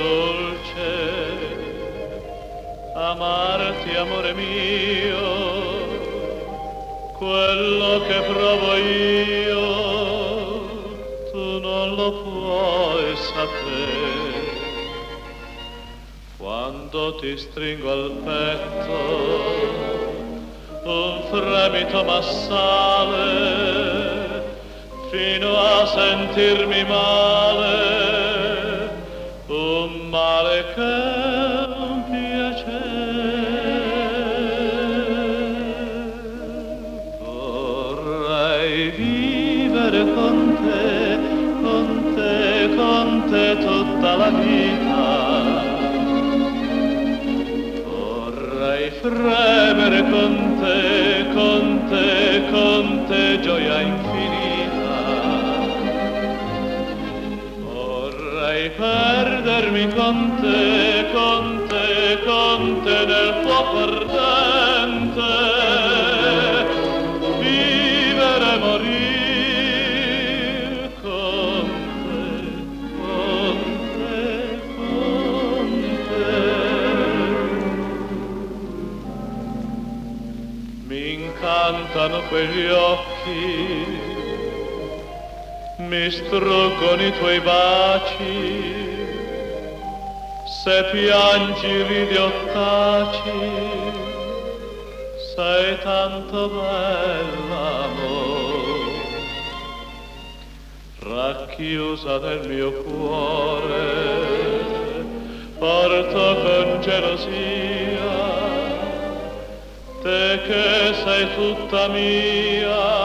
dolce amarti, amore mio, quello che provo io tu non lo puoi sapere. Quando ti stringo al petto un fremito m'assale fino a sentirmi male, un male che è un piacere. Vorrei vivere con te, con te, con te tutta la vita. Vorrei fremere con te, con te, con te, gioia infinita. Vorrei perdermi con te, con te, con te nel fuoco ardente, vivere e morire con te, con te, con te. Mi incantano quegli occhi, mi struggono i tuoi baci, se piangi ridi o taci, sei tanto bella, amore. Racchiusa nel mio cuore, porto con gelosia te che sei tutta mia.